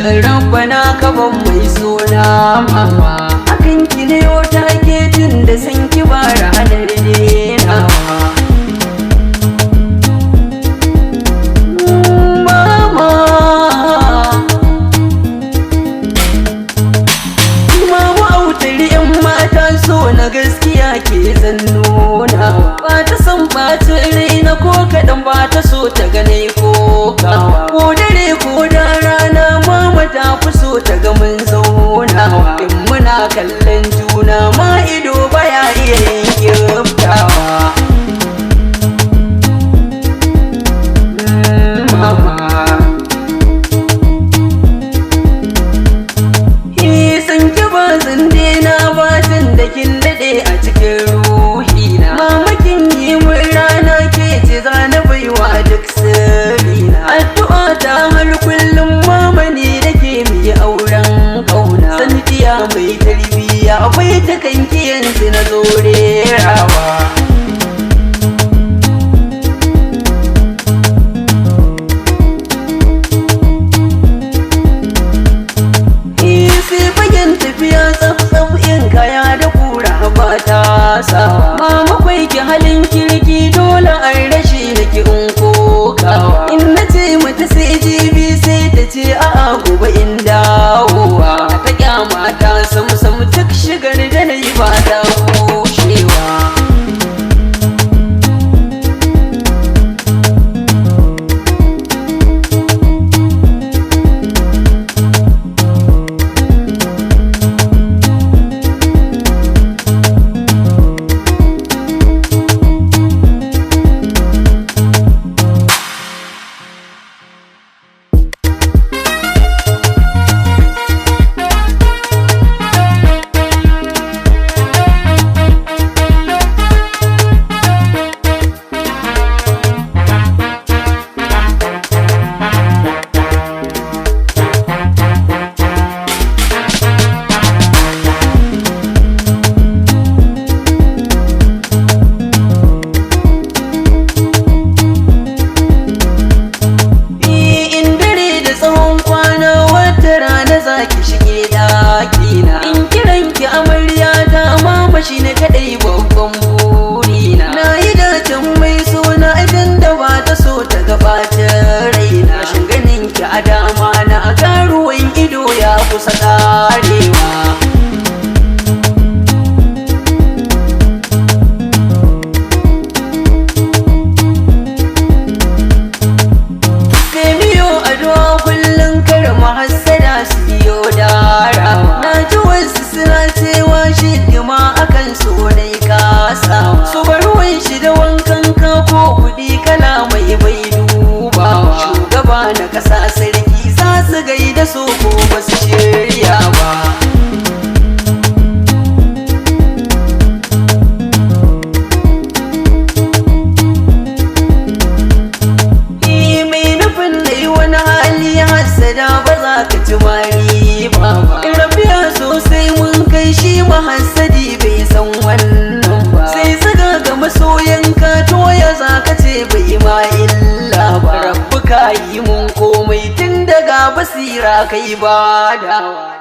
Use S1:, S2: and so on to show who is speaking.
S1: rabbana ka ban mai suna mama, akan ki ne wata ke tun da san ki ba ranar denawa. Mama autar yan mata so na gaskiya ke zan nuna, ba ta san ɓacin raina ko kaɗan, ba ta so ta gane ko kawa, ko dare ko da rana mama ta fi so ta ga mun zaunawa, in muna kallon juna ma ido baya iya yin kyaftawa. Mama san ki ba zan daina ba tun da kin daɗe a cikin ruhina, mama kin yi mun rana ke ce za na baiwa duk sirrina, addu'a ta har kullum mama ne da ke mai auren ƙauna, sanadiya mai tarbiyya akwai ta kanki yanzu na zo rerawa. Tafiya tsaf-tsaf in kaya da kura ba ta sawa, mama kwai ki halin kirki dole an rashi na ki in kokawa, in na ce mata sai jibi sai ta ce a'a gobe in dawowa, ta kyama ta sam duk shigar da na yi ba ta kushewa. Ki shige ɗakina in kiran ki amarya ta mama shi ne kaɗai babban burina, na yi dacen mai suna idan da ba ta so ta gabatar raina, rashin ganin ki a dama na karuwan ido ya kusa karewa. Na ji wasu suna cewa shi dima akan so dai kasawa, su bar ruwan shi da wankan ka ko kuɗi kala mai bai dubawa, shugaba na ƙasa sarki za su gaida so ko ba su shirya ba. Mai nufin da yi wani hali hassada ba za ka ci mari ba, rabiya sosai mun kai shi mahassadi bai san wannan ba, sai zaga ga masoyanka to ya za ka ce bai ma illa ba, rabbu ka yi mun komai tun daga basira kai ba dawa.